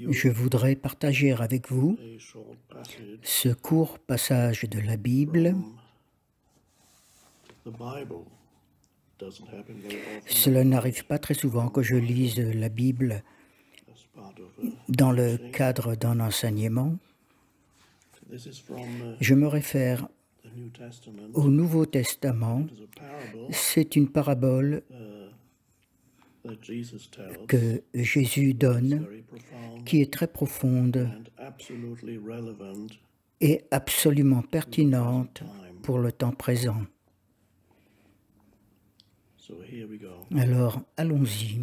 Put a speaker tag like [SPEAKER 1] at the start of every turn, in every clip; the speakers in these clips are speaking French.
[SPEAKER 1] Je voudrais partager avec vous ce court passage de la Bible. Cela n'arrive pas très souvent que je lise la Bible dans le cadre d'un enseignement. Je me réfère au Nouveau Testament. C'est une parabole que Jésus donne, qui est très profonde et absolument pertinente pour le temps présent. Alors, allons-y.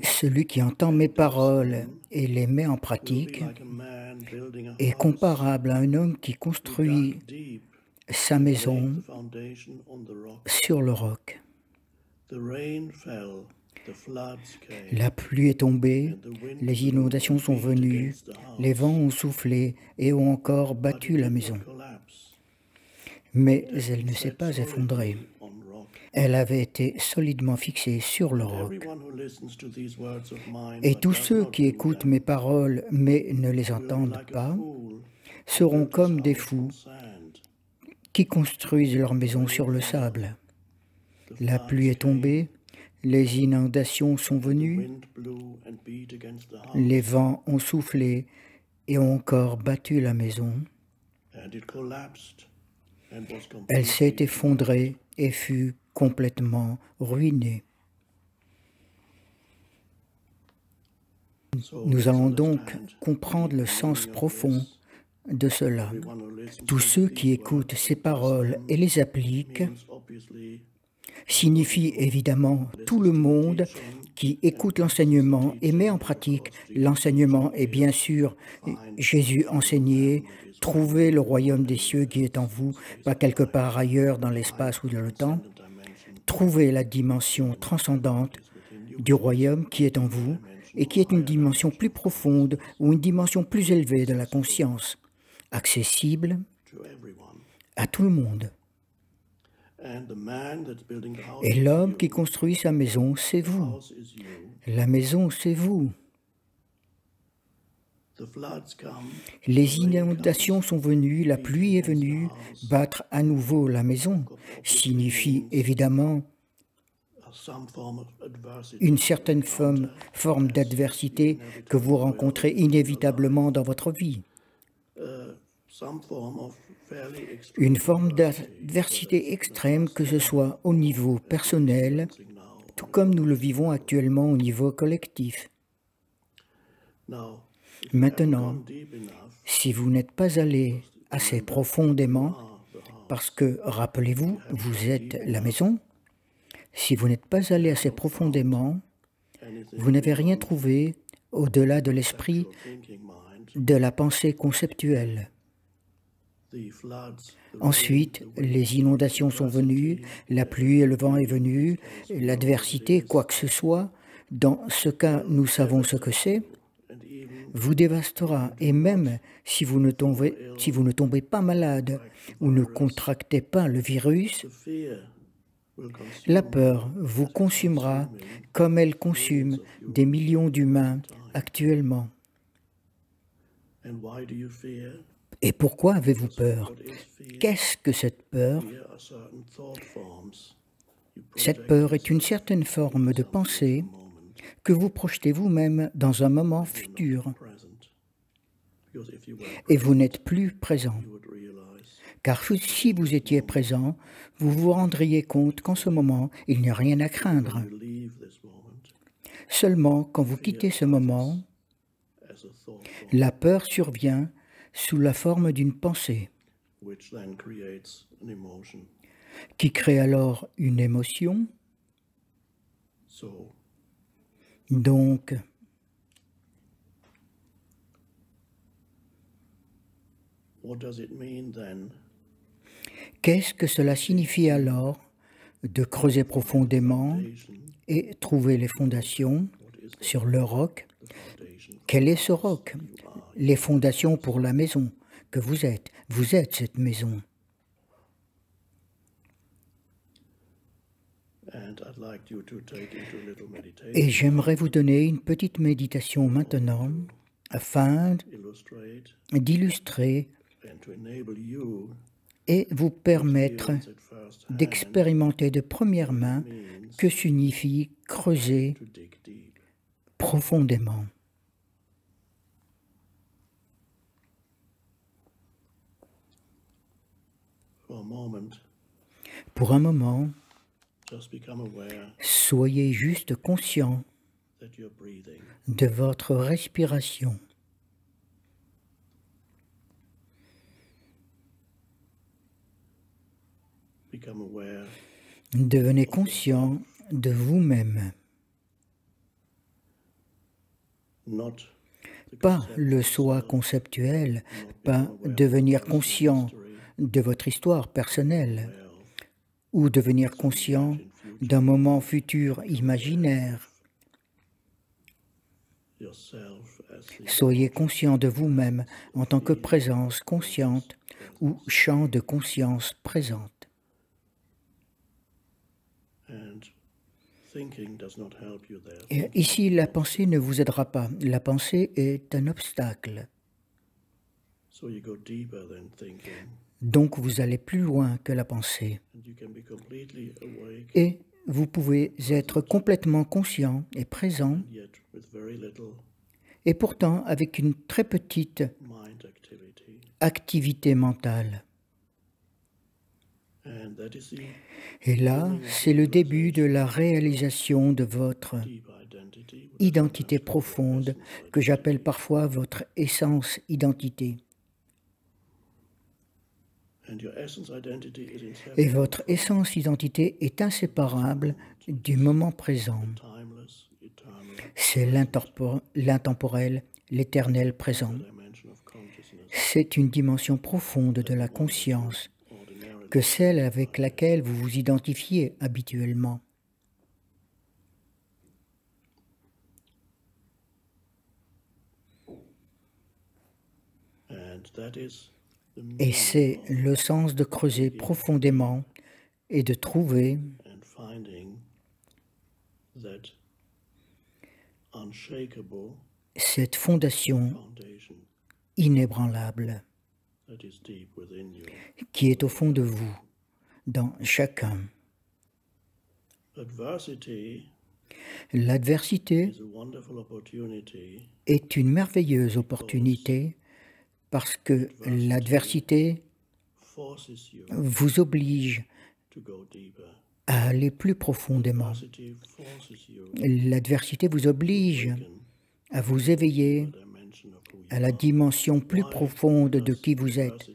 [SPEAKER 1] Celui qui entend mes paroles et les met en pratique est comparable à un homme qui construit sa maison sur le roc. La pluie est tombée, les inondations sont venues, les vents ont soufflé et ont encore battu la maison. Mais elle ne s'est pas effondrée. Elle avait été solidement fixée sur le roc. Et tous ceux qui écoutent mes paroles mais ne les entendent pas seront comme des fous qui construisent leur maison sur le sable. La pluie est tombée, les inondations sont venues, les vents ont soufflé et ont encore battu la maison. Elle s'est effondrée et fut complètement ruinée. Nous allons donc comprendre le sens profond de cela. Tous ceux qui écoutent ces paroles et les appliquent signifie évidemment tout le monde qui écoute l'enseignement et met en pratique l'enseignement. Et bien sûr, Jésus enseignait: trouvez le royaume des cieux qui est en vous, pas quelque part ailleurs dans l'espace ou dans le temps. Trouvez la dimension transcendante du royaume qui est en vous et qui est une dimension plus profonde ou une dimension plus élevée de la conscience, accessible à tout le monde. Et l'homme qui construit sa maison, c'est vous. La maison, c'est vous. Les inondations sont venues, la pluie est venue, battre à nouveau la maison signifie évidemment une certaine forme d'adversité que vous rencontrez inévitablement dans votre vie. Une forme d'adversité extrême, que ce soit au niveau personnel, tout comme nous le vivons actuellement au niveau collectif. Maintenant, si vous n'êtes pas allé assez profondément, parce que, rappelez-vous, vous êtes la maison, si vous n'êtes pas allé assez profondément, vous n'avez rien trouvé au-delà de l'esprit de la pensée conceptuelle. Ensuite, les inondations sont venues, la pluie et le vent est venu, l'adversité, quoi que ce soit, dans ce cas, nous savons ce que c'est, vous dévastera. Et même si vous ne tombez pas malade ou ne contractez pas le virus, la peur vous consumera comme elle consume des millions d'humains actuellement. Et pourquoi avez-vous peur? Qu'est-ce que cette peur? Cette peur est une certaine forme de pensée que vous projetez vous-même dans un moment futur. Et vous n'êtes plus présent. Car si vous étiez présent, vous vous rendriez compte qu'en ce moment, il n'y a rien à craindre. Seulement, quand vous quittez ce moment, la peur survient sous la forme d'une pensée, qui crée alors une émotion. Donc, qu'est-ce que cela signifie alors de creuser profondément et trouver les fondations sur le roc? Quel est ce roc? Les fondations pour la maison que vous êtes. Vous êtes cette maison. Et j'aimerais vous donner une petite méditation maintenant afin d'illustrer et vous permettre d'expérimenter de première main que signifie creuser profondément. Pour un moment, soyez juste conscient de votre respiration. Devenez conscient de vous-même. Pas le soi conceptuel, pas devenir conscient de votre histoire personnelle ou devenir conscient d'un moment futur imaginaire. Soyez conscient de vous-même en tant que présence consciente ou champ de conscience présente. Et ici, la pensée ne vous aidera pas. La pensée est un obstacle. Donc, vous allez plus loin que la pensée. Et vous pouvez être complètement conscient et présent, et pourtant avec une très petite activité mentale. Et là, c'est le début de la réalisation de votre identité profonde, que j'appelle parfois votre essence identité. Et votre essence identité est inséparable du moment présent. C'est l'intemporel, l'éternel présent. C'est une dimension profonde de la conscience que celle avec laquelle vous vous identifiez habituellement. Et c'est le sens de creuser profondément et de trouver cette fondation inébranlable qui est au fond de vous, dans chacun. L'adversité est une merveilleuse opportunité parce que l'adversité vous oblige à aller plus profondément. L'adversité vous oblige à vous éveiller à la dimension plus profonde de qui vous êtes.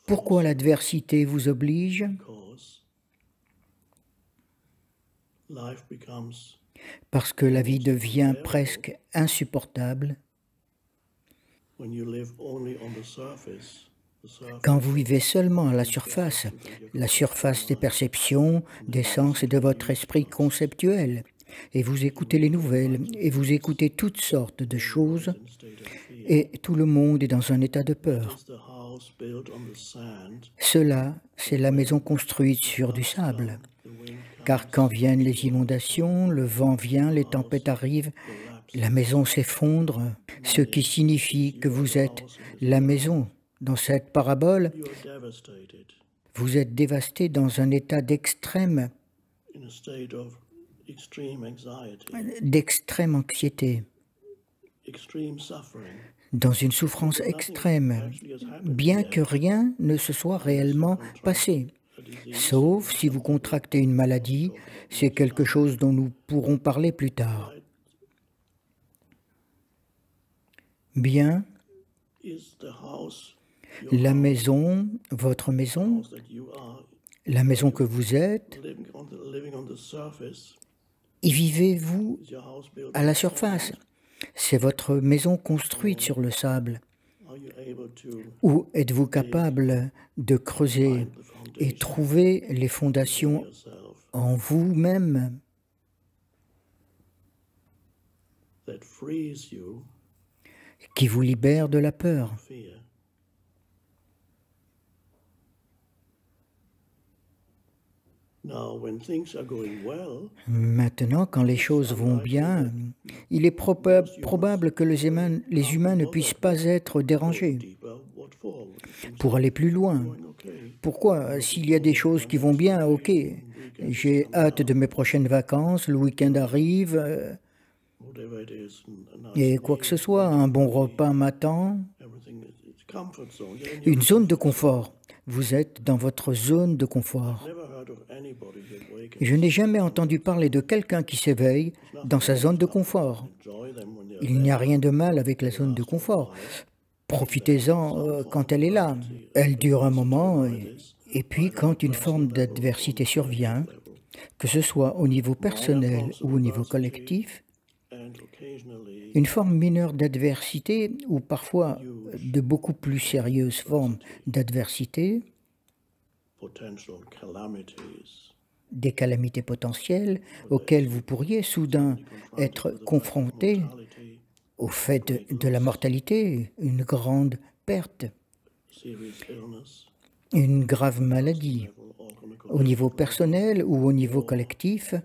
[SPEAKER 1] Pourquoi l'adversité vous oblige? Parce que la vie devient presque insupportable quand vous vivez seulement à la surface des perceptions, des sens et de votre esprit conceptuel, et vous écoutez les nouvelles, et vous écoutez toutes sortes de choses, et tout le monde est dans un état de peur. Cela, c'est la maison construite sur du sable. Car quand viennent les inondations, le vent vient, les tempêtes arrivent, la maison s'effondre, ce qui signifie que vous êtes la maison. Dans cette parabole, vous êtes dévasté dans un état d'extrême anxiété, dans une souffrance extrême, bien que rien ne se soit réellement passé. Sauf si vous contractez une maladie, c'est quelque chose dont nous pourrons parler plus tard. Bien, la maison, votre maison, la maison que vous êtes, y vivez-vous à la surface? C'est votre maison construite sur le sable. Ou êtes-vous capable de creuser et trouver les fondations en vous-même qui vous libèrent de la peur? Maintenant, quand les choses vont bien, il est probable que les humains ne puissent pas être dérangés. Pour aller plus loin, pourquoi? S'il y a des choses qui vont bien, ok, j'ai hâte de mes prochaines vacances, le week-end arrive, et quoi que ce soit, un bon repas m'attend. Une zone de confort. Vous êtes dans votre zone de confort. Je n'ai jamais entendu parler de quelqu'un qui s'éveille dans sa zone de confort. Il n'y a rien de mal avec la zone de confort. Profitez-en quand elle est là. Elle dure un moment et puis quand une forme d'adversité survient, que ce soit au niveau personnel ou au niveau collectif, une forme mineure d'adversité ou parfois de beaucoup plus sérieuses formes d'adversité, des calamités potentielles auxquelles vous pourriez soudain être confronté au fait de la mortalité, une grande perte, une grave maladie, au niveau personnel ou au niveau collectif,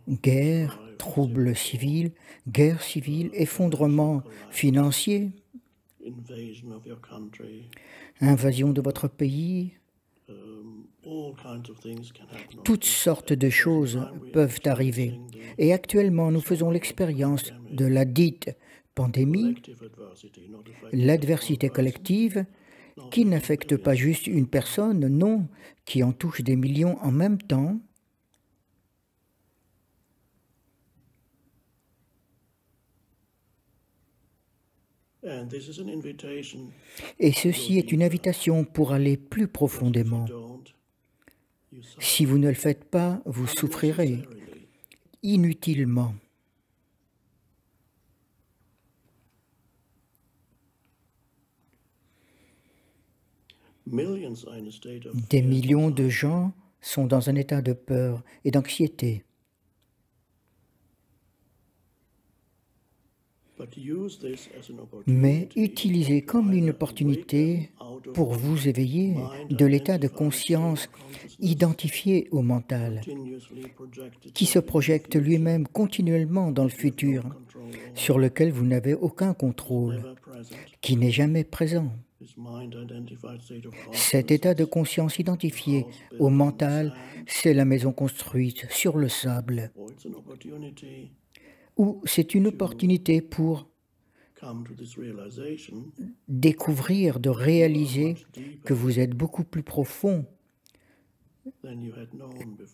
[SPEAKER 1] guerre, troubles civils, guerre civile, effondrement financier, invasion de votre pays. Toutes sortes de choses peuvent arriver. Et actuellement, nous faisons l'expérience de la dite pandémie, l'adversité collective, qui n'affecte pas juste une personne, non, qui en touche des millions en même temps. Et ceci est une invitation pour aller plus profondément. Si vous ne le faites pas, vous souffrirez inutilement. Des millions de gens sont dans un état de peur et d'anxiété. Mais utilisez comme une opportunité pour vous éveiller de l'état de conscience identifié au mental, qui se projette lui-même continuellement dans le futur, sur lequel vous n'avez aucun contrôle, qui n'est jamais présent. Cet état de conscience identifié au mental, c'est la maison construite sur le sable, ou c'est une opportunité pour découvrir, de réaliser que vous êtes beaucoup plus profond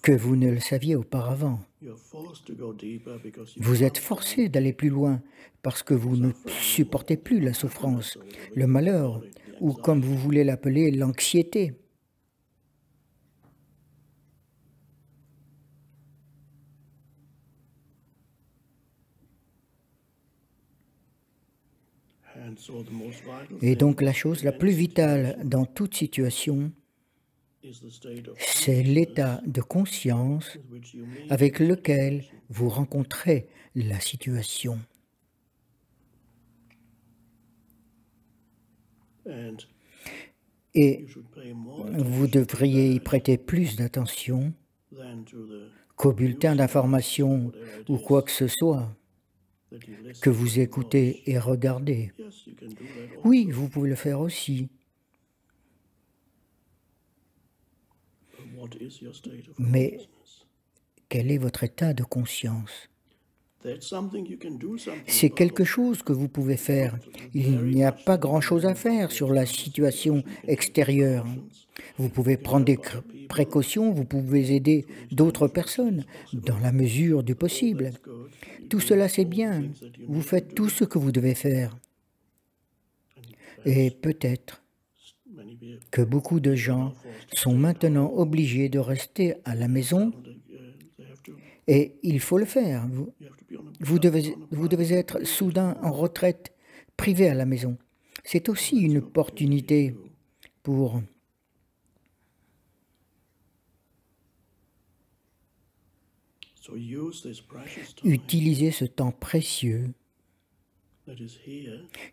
[SPEAKER 1] que vous ne le saviez auparavant. Vous êtes forcé d'aller plus loin parce que vous ne supportez plus la souffrance, le malheur, ou comme vous voulez l'appeler, l'anxiété. Et donc la chose la plus vitale dans toute situation, c'est l'état de conscience avec lequel vous rencontrez la situation. Et vous devriez y prêter plus d'attention qu'au bulletin d'information ou quoi que ce soit que vous écoutez et regardez. Oui, vous pouvez le faire aussi. Mais quel est votre état de conscience? C'est quelque chose que vous pouvez faire. Il n'y a pas grand-chose à faire sur la situation extérieure. Vous pouvez prendre des précautions, vous pouvez aider d'autres personnes dans la mesure du possible. Tout cela, c'est bien. Vous faites tout ce que vous devez faire. Et peut-être que beaucoup de gens sont maintenant obligés de rester à la maison et il faut le faire. Vous devez être soudain en retraite privée à la maison. C'est aussi une opportunité pour utiliser ce temps précieux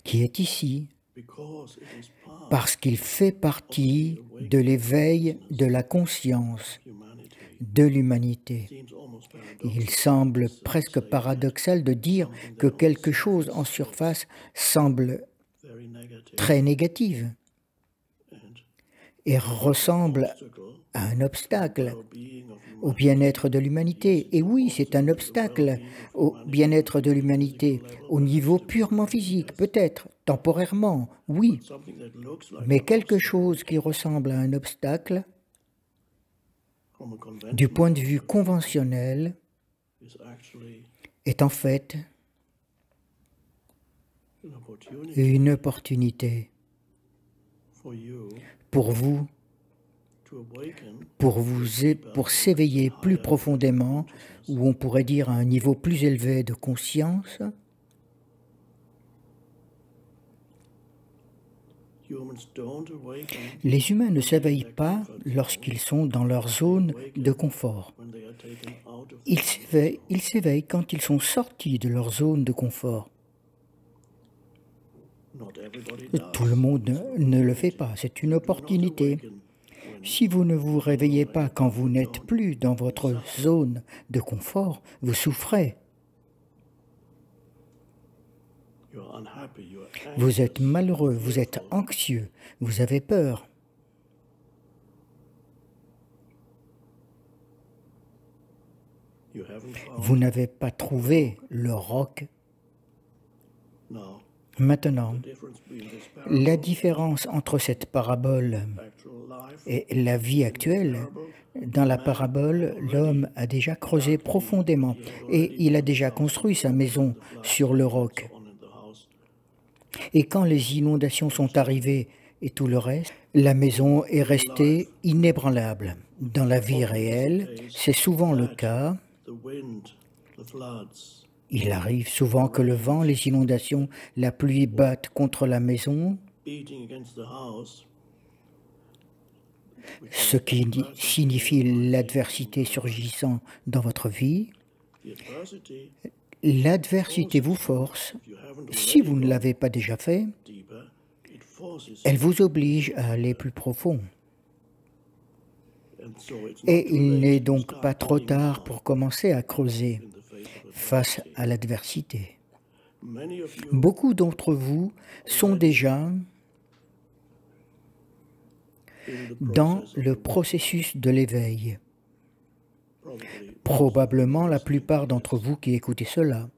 [SPEAKER 1] qui est ici parce qu'il fait partie de l'éveil de la conscience de l'humanité. Il semble presque paradoxal de dire que quelque chose en surface semble très négative et ressemble à un obstacle au bien-être de l'humanité. Et oui, c'est un obstacle au bien-être de l'humanité, au niveau purement physique, peut-être, temporairement, oui, mais quelque chose qui ressemble à un obstacle, du point de vue conventionnel, est en fait une opportunité pour vous, pour s'éveiller plus profondément, ou on pourrait dire à un niveau plus élevé de conscience. Les humains ne s'éveillent pas lorsqu'ils sont dans leur zone de confort. Ils s'éveillent quand ils sont sortis de leur zone de confort. Tout le monde ne le fait pas, c'est une opportunité. Si vous ne vous réveillez pas quand vous n'êtes plus dans votre zone de confort, vous souffrez. Vous êtes malheureux, vous êtes anxieux, vous avez peur. Vous n'avez pas trouvé le roc. Maintenant, la différence entre cette parabole et la vie actuelle, dans la parabole, l'homme a déjà creusé profondément et il a déjà construit sa maison sur le roc. Et quand les inondations sont arrivées et tout le reste, la maison est restée inébranlable. Dans la vie réelle, c'est souvent le cas. Il arrive souvent que le vent, les inondations, la pluie battent contre la maison, ce qui signifie l'adversité surgissant dans votre vie. L'adversité vous force, si vous ne l'avez pas déjà fait, elle vous oblige à aller plus profond. Et il n'est donc pas trop tard pour commencer à creuser face à l'adversité. Beaucoup d'entre vous sont déjà dans le processus de l'éveil. Probablement la plupart d'entre vous qui écoutez cela.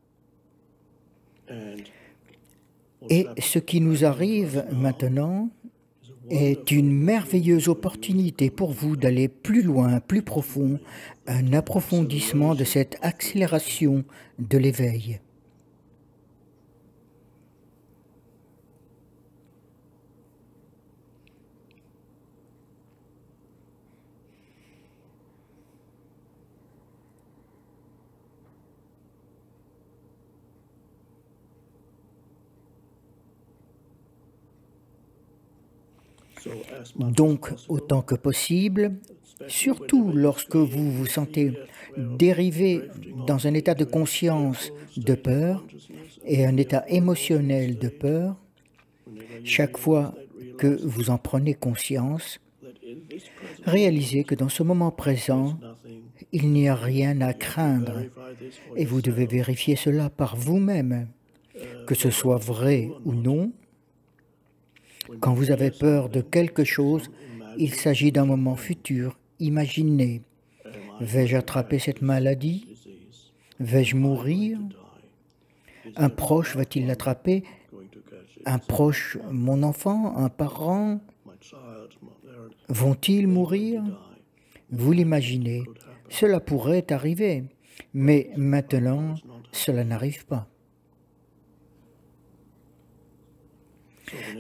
[SPEAKER 1] Et ce qui nous arrive maintenant est une merveilleuse opportunité pour vous d'aller plus loin, plus profond, un approfondissement de cette accélération de l'éveil. Donc, autant que possible, surtout lorsque vous vous sentez dérivé dans un état de conscience de peur et un état émotionnel de peur, chaque fois que vous en prenez conscience, réalisez que dans ce moment présent, il n'y a rien à craindre et vous devez vérifier cela par vous-même, que ce soit vrai ou non. Quand vous avez peur de quelque chose, il s'agit d'un moment futur. Imaginez, vais-je attraper cette maladie? Vais-je mourir? Un proche va-t-il l'attraper? Un proche, mon enfant, un parent? Vont-ils mourir? Vous l'imaginez. Cela pourrait arriver, mais maintenant, cela n'arrive pas.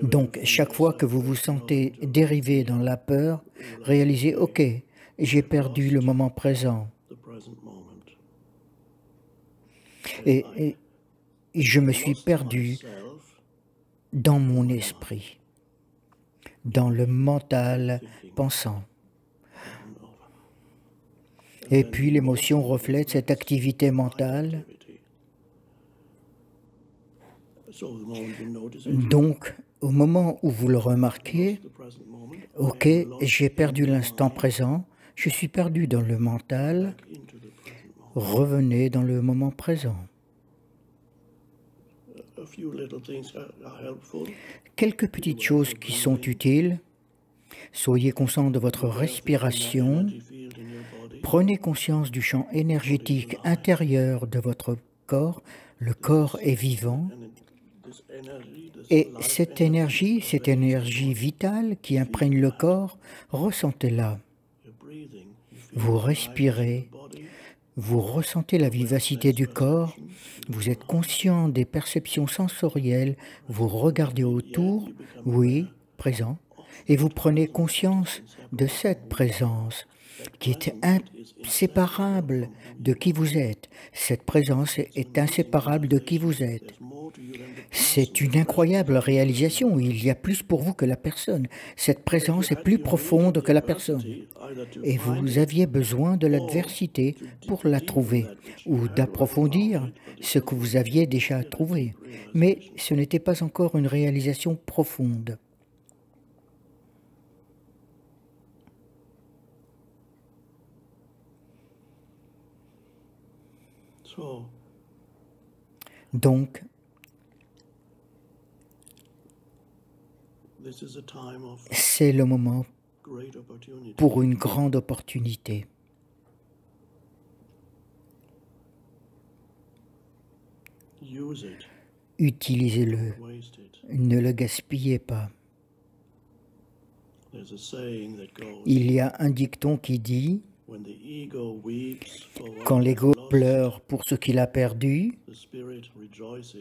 [SPEAKER 1] Donc, chaque fois que vous vous sentez dérivé dans la peur, réalisez, ok, j'ai perdu le moment présent. Et je me suis perdu dans mon esprit, dans le mental pensant. Et puis l'émotion reflète cette activité mentale. Donc, au moment où vous le remarquez, ok, j'ai perdu l'instant présent, Je suis perdu dans le mental.
[SPEAKER 2] back into the present moment.
[SPEAKER 1] Revenez dans le moment présent.
[SPEAKER 2] A few little things are helpful.
[SPEAKER 1] Quelques petites choses qui sont utiles. Soyez conscient de votre respiration.
[SPEAKER 2] Energy field in your body.
[SPEAKER 1] Prenez conscience du champ énergétique intérieur de votre corps. Le corps est vivant.
[SPEAKER 2] And this energy, this
[SPEAKER 1] Et
[SPEAKER 2] life
[SPEAKER 1] cette énergie vitale qui imprègne le corps, ressentez-la.
[SPEAKER 2] you're breathing, you feel
[SPEAKER 1] Vous
[SPEAKER 2] the life in
[SPEAKER 1] respirez,
[SPEAKER 2] the body.
[SPEAKER 1] vous ressentez la vivacité du corps, vous êtes conscient des perceptions sensorielles, vous regardez autour, oui, présent, et vous prenez conscience de cette présence qui est inséparable de qui vous êtes. Cette présence est inséparable de qui vous êtes.
[SPEAKER 2] There's more to you than the
[SPEAKER 1] C'est une incroyable réalisation. Il y a plus pour vous que la personne. Cette présence est plus profonde que la personne.
[SPEAKER 2] either to
[SPEAKER 1] Et vous aviez besoin de l'adversité pour la trouver ou d'approfondir ce que vous aviez déjà trouvé. Mais ce n'était pas encore une réalisation profonde.
[SPEAKER 2] so
[SPEAKER 1] Donc,
[SPEAKER 2] this is a time of
[SPEAKER 1] c'est le moment
[SPEAKER 2] great opportunity.
[SPEAKER 1] pour une grande opportunité.
[SPEAKER 2] Use it,
[SPEAKER 1] Utilisez-le.
[SPEAKER 2] waste it.
[SPEAKER 1] Ne le gaspillez pas.
[SPEAKER 2] There's a saying that goes,
[SPEAKER 1] Il y a un dicton qui dit
[SPEAKER 2] when the ego weeps for what
[SPEAKER 1] quand
[SPEAKER 2] it has
[SPEAKER 1] l'ego
[SPEAKER 2] lost,
[SPEAKER 1] pleure pour ce qu'il a perdu,
[SPEAKER 2] the spirit rejoices.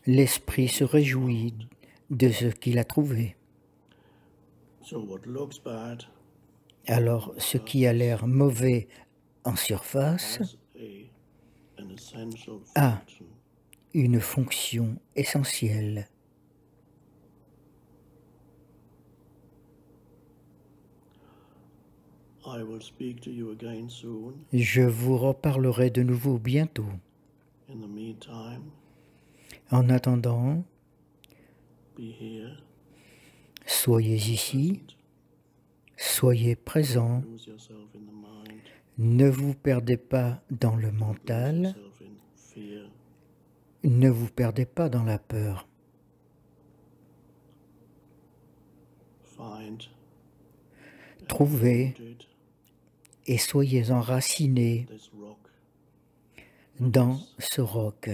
[SPEAKER 1] l'esprit se réjouit de ce qu'il a trouvé.
[SPEAKER 2] So what looks bad
[SPEAKER 1] Alors, ce qui a l'air mauvais en surface
[SPEAKER 2] has an essential
[SPEAKER 1] Ah.
[SPEAKER 2] function.
[SPEAKER 1] une fonction essentielle.
[SPEAKER 2] I will speak to you again soon.
[SPEAKER 1] Je vous reparlerai de nouveau bientôt.
[SPEAKER 2] In the meantime,
[SPEAKER 1] En attendant,
[SPEAKER 2] be here.
[SPEAKER 1] soyez ici, soyez présent,
[SPEAKER 2] Lose yourself in the mind.
[SPEAKER 1] ne vous perdez pas dans le
[SPEAKER 2] Lose
[SPEAKER 1] mental,
[SPEAKER 2] yourself in fear.
[SPEAKER 1] ne vous perdez pas dans la peur.
[SPEAKER 2] Find
[SPEAKER 1] Trouvez
[SPEAKER 2] rooted
[SPEAKER 1] et soyez enracinés
[SPEAKER 2] this rock,
[SPEAKER 1] dans ce roc.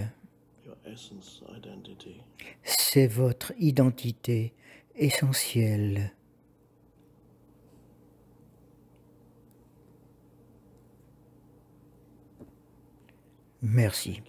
[SPEAKER 2] your essence, identity.
[SPEAKER 1] C'est votre identité essentielle. Merci.